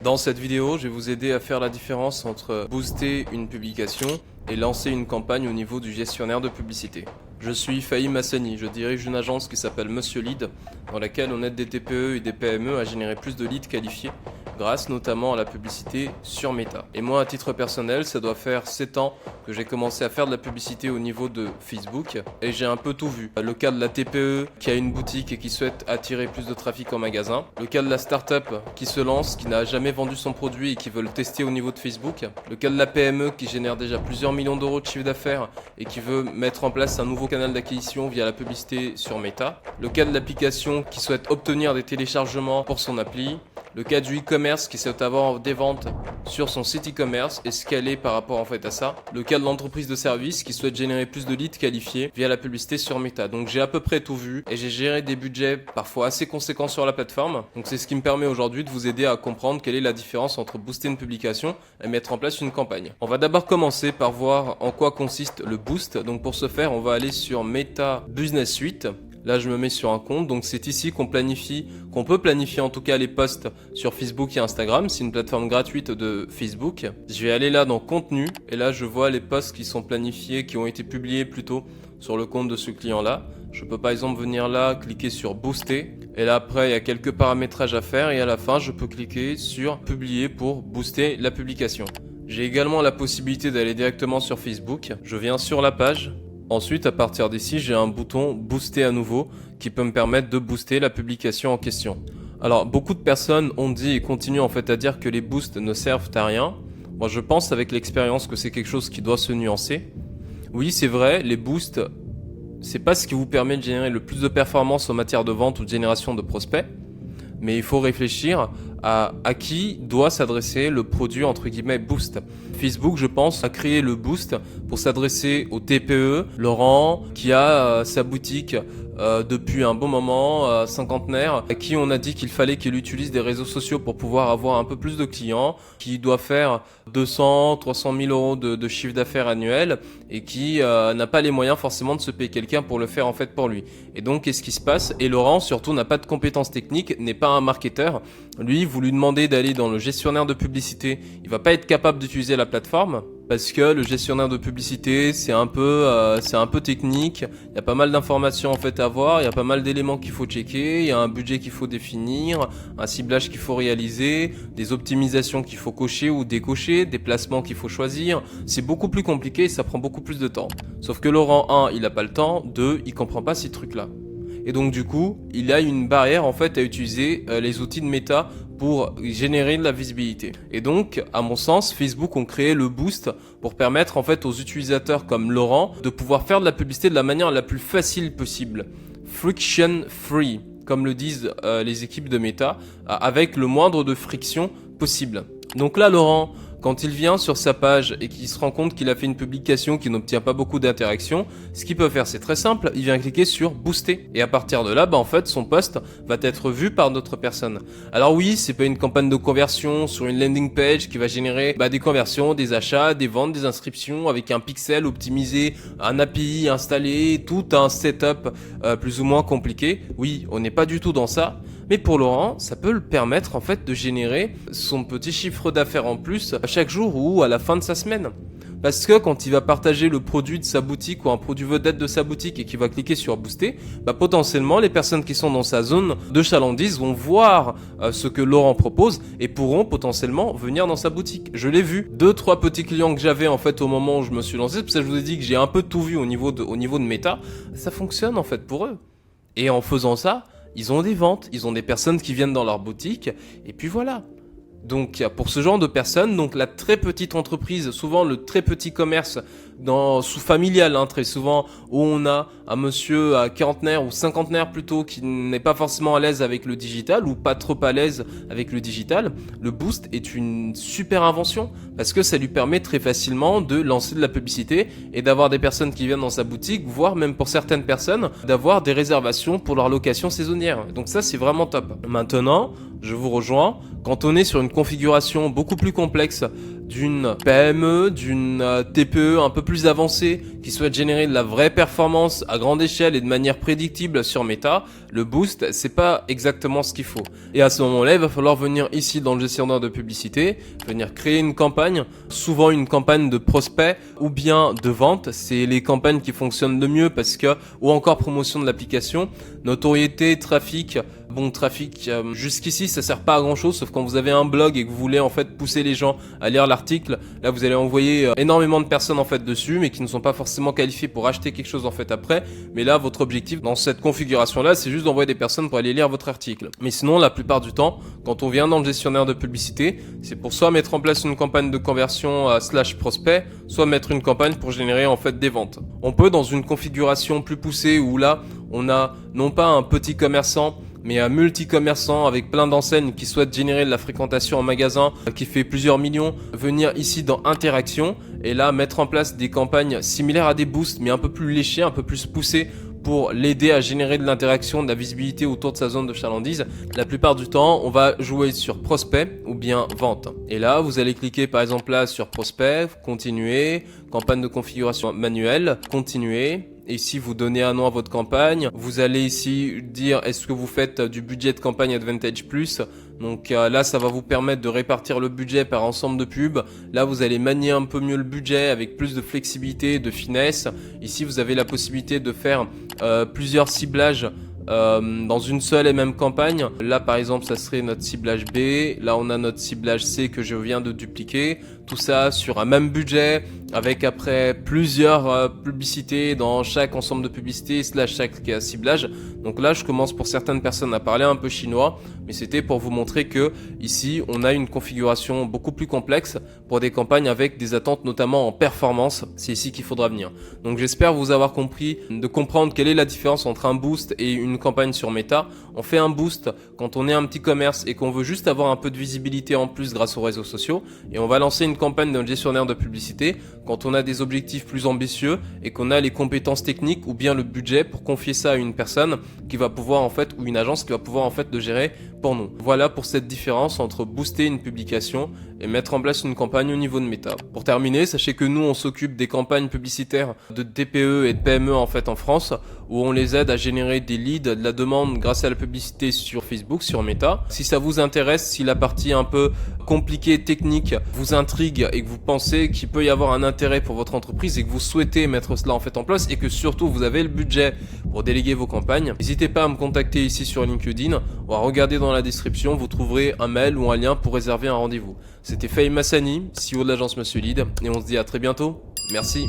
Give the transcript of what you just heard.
Dans cette vidéo, je vais vous aider à faire la différence entre booster une publication et lancer une campagne au niveau du gestionnaire de publicité. Je suis Fahim Hassani, je dirige une agence qui s'appelle Monsieur Lead, dans laquelle on aide des TPE et des PME à générer plus de leads qualifiés, grâce notamment à la publicité sur Meta. Et moi, à titre personnel, ça doit faire 7 ans que j'ai commencé à faire de la publicité au niveau de Facebook, et j'ai un peu tout vu. Le cas de la TPE qui a une boutique et qui souhaite attirer plus de trafic en magasin, le cas de la start-up qui se lance, qui n'a jamais vendu son produit et qui veut le tester au niveau de Facebook, le cas de la PME qui génère déjà plusieurs millions d'euros de chiffre d'affaires et qui veut mettre en place un nouveau canal d'acquisition via la publicité sur Meta, le cas de l'application qui souhaite obtenir des téléchargements pour son appli, le cas du e-commerce qui souhaite avoir des ventes sur son site e-commerce et scaler par rapport à ça, le cas de l'entreprise de service qui souhaite générer plus de leads qualifiés via la publicité sur Meta. Donc j'ai à peu près tout vu et j'ai géré des budgets parfois assez conséquents sur la plateforme. Donc c'est ce qui me permet aujourd'hui de vous aider à comprendre quelle est la différence entre booster une publication et mettre en place une campagne. On va d'abord commencer par voir en quoi consiste le boost. Donc pour ce faire, on va aller sur Meta Business Suite. Là, je me mets sur un compte, donc c'est ici qu'on peut planifier en tout cas les posts sur Facebook et Instagram. C'est une plateforme gratuite de Facebook. Je vais aller là dans Contenu, et là, je vois les posts qui sont planifiés, qui ont été publiés plutôt sur le compte de ce client-là. Je peux par exemple venir là, cliquer sur Booster, et là après, il y a quelques paramétrages à faire, et à la fin, je peux cliquer sur Publier pour booster la publication. J'ai également la possibilité d'aller directement sur Facebook. Je viens sur la page. Ensuite, à partir d'ici, j'ai un bouton booster à nouveau qui peut me permettre de booster la publication en question. Alors, beaucoup de personnes ont dit et continuent en fait à dire que les boosts ne servent à rien. Moi, je pense avec l'expérience que c'est quelque chose qui doit se nuancer. Oui, c'est vrai, les boosts, c'est pas ce qui vous permet de générer le plus de performance en matière de vente ou de génération de prospects. Mais il faut réfléchir à qui doit s'adresser le produit entre guillemets boost. Facebook, je pense, a créé le boost pour s'adresser au TPE. Laurent, qui a sa boutique depuis un bon moment, cinquantenaire, à qui on a dit qu'il fallait qu'il utilise des réseaux sociaux pour pouvoir avoir un peu plus de clients, qui doit faire 200, 300 000 euros de chiffre d'affaires annuel et qui n'a pas les moyens forcément de se payer quelqu'un pour le faire en fait pour lui. Et donc, qu'est-ce qui se passe? Et Laurent, surtout, n'a pas de compétences techniques, n'est pas un marketeur. Lui, vous lui demandez d'aller dans le gestionnaire de publicité, il va pas être capable d'utiliser la plateforme parce que le gestionnaire de publicité, c'est un peu technique. Il y a pas mal d'informations en fait à voir, il y a pas mal d'éléments qu'il faut checker, il y a un budget qu'il faut définir, un ciblage qu'il faut réaliser, des optimisations qu'il faut cocher ou décocher, des placements qu'il faut choisir. C'est beaucoup plus compliqué et ça prend beaucoup plus de temps. Sauf que Laurent, 1, il a pas le temps, 2, il comprend pas ces trucs-là. Et donc du coup, il a une barrière en fait à utiliser les outils de Meta pour générer de la visibilité. Et donc, à mon sens, Facebook ont créé le boost pour permettre en fait aux utilisateurs comme Laurent de pouvoir faire de la publicité de la manière la plus facile possible. Friction free, comme le disent les équipes de Meta, avec le moindre de friction possible. Donc là, Laurent, quand il vient sur sa page et qu'il se rend compte qu'il a fait une publication qui n'obtient pas beaucoup d'interactions, ce qu'il peut faire c'est très simple, il vient cliquer sur booster. Et à partir de là, en fait, son post va être vu par d'autres personnes. Alors oui, c'est pas une campagne de conversion sur une landing page qui va générer des conversions, des achats, des ventes, des inscriptions avec un pixel optimisé, un API installé, tout un setup plus ou moins compliqué. Oui, on n'est pas du tout dans ça. Mais pour Laurent, ça peut le permettre en fait de générer son petit chiffre d'affaires en plus à chaque jour ou à la fin de sa semaine. Parce que quand il va partager le produit de sa boutique ou un produit vedette de sa boutique et qu'il va cliquer sur booster, potentiellement les personnes qui sont dans sa zone de chalandise vont voir ce que Laurent propose et pourront potentiellement venir dans sa boutique. Je l'ai vu, 2-3 petits clients que j'avais en fait au moment où je me suis lancé, c'est pour ça que je vous ai dit que j'ai un peu tout vu au niveau de Meta, ça fonctionne en fait pour eux. Et en faisant ça, ils ont des ventes, ils ont des personnes qui viennent dans leur boutique, et puis voilà. Donc pour ce genre de personnes, donc la très petite entreprise, souvent le très petit commerce sous familial, très souvent, où on a un monsieur à quarantenaire ou cinquantenaire plutôt qui n'est pas forcément à l'aise avec le digital ou pas trop à l'aise avec le digital, le boost est une super invention parce que ça lui permet très facilement de lancer de la publicité et d'avoir des personnes qui viennent dans sa boutique, voire même pour certaines personnes, d'avoir des réservations pour leur location saisonnière. Donc ça, c'est vraiment top. Maintenant, je vous rejoins, quand on est sur une configuration beaucoup plus complexe d'une PME, d'une TPE un peu plus avancée qui souhaite générer de la vraie performance à grande échelle et de manière prédictible sur Meta, le boost, c'est pas exactement ce qu'il faut. Et à ce moment-là, il va falloir venir ici dans le gestionnaire de publicité, venir créer une campagne, souvent une campagne de prospect ou bien de vente. C'est les campagnes qui fonctionnent le mieux parce que, ou encore promotion de l'application, notoriété, trafic. Bon, trafic, jusqu'ici, ça sert pas à grand chose, sauf quand vous avez un blog et que vous voulez en fait pousser les gens à lire l'article. Là, vous allez envoyer énormément de personnes en fait dessus, mais qui ne sont pas forcément qualifiées pour acheter quelque chose en fait après. Mais là, votre objectif dans cette configuration-là, c'est juste d'envoyer des personnes pour aller lire votre article. Mais sinon, la plupart du temps, quand on vient dans le gestionnaire de publicité, c'est pour soit mettre en place une campagne de conversion slash prospect, soit mettre une campagne pour générer en fait des ventes. On peut dans une configuration plus poussée où là, on a non pas un petit commerçant, mais un multi-commerçant avec plein d'enseignes qui souhaitent générer de la fréquentation en magasin qui fait plusieurs millions, venir ici dans interaction et là mettre en place des campagnes similaires à des boosts mais un peu plus léchées, un peu plus poussées pour l'aider à générer de l'interaction, de la visibilité autour de sa zone de chalandise. La plupart du temps, on va jouer sur prospect ou bien vente. Et là, vous allez cliquer par exemple là sur prospect, continuer, campagne de configuration manuelle, continuer. Et ici, vous donnez un nom à votre campagne. Vous allez ici dire est-ce que vous faites du budget de campagne Advantage Plus. Donc là, ça va vous permettre de répartir le budget par ensemble de pubs. Là, vous allez manier un peu mieux le budget avec plus de flexibilité, de finesse. Ici, vous avez la possibilité de faire plusieurs ciblages dans une seule et même campagne. Là par exemple ça serait notre ciblage B, là on a notre ciblage C que je viens de dupliquer, tout ça sur un même budget avec après plusieurs publicités dans chaque ensemble de publicités slash chaque ciblage. Donc là je commence pour certaines personnes à parler un peu chinois, mais c'était pour vous montrer que ici on a une configuration beaucoup plus complexe pour des campagnes avec des attentes notamment en performance. C'est ici qu'il faudra venir. Donc j'espère vous avoir compris, de comprendre quelle est la différence entre un boost et une campagne sur Meta. On fait un boost quand on est un petit commerce et qu'on veut juste avoir un peu de visibilité en plus grâce aux réseaux sociaux, et on va lancer une campagne dans le gestionnaire de publicité quand on a des objectifs plus ambitieux et qu'on a les compétences techniques ou bien le budget pour confier ça à une personne qui va pouvoir en fait, ou une agence qui va pouvoir en fait le gérer pour nous. Voilà pour cette différence entre booster une publication et mettre en place une campagne au niveau de Meta. Pour terminer, sachez que nous on s'occupe des campagnes publicitaires de TPE et de PME en fait en France, où on les aide à générer des leads, de la demande grâce à la publicité sur Facebook, sur Meta. Si ça vous intéresse, si la partie un peu compliquée, technique, vous intrigue et que vous pensez qu'il peut y avoir un intérêt pour votre entreprise et que vous souhaitez mettre cela en fait en place et que surtout vous avez le budget pour déléguer vos campagnes, n'hésitez pas à me contacter ici sur LinkedIn ou à regarder dans la description, vous trouverez un mail ou un lien pour réserver un rendez-vous. C'était Fahim Hassani, CEO de l'agence Monsieur Lead, et on se dit à très bientôt. Merci.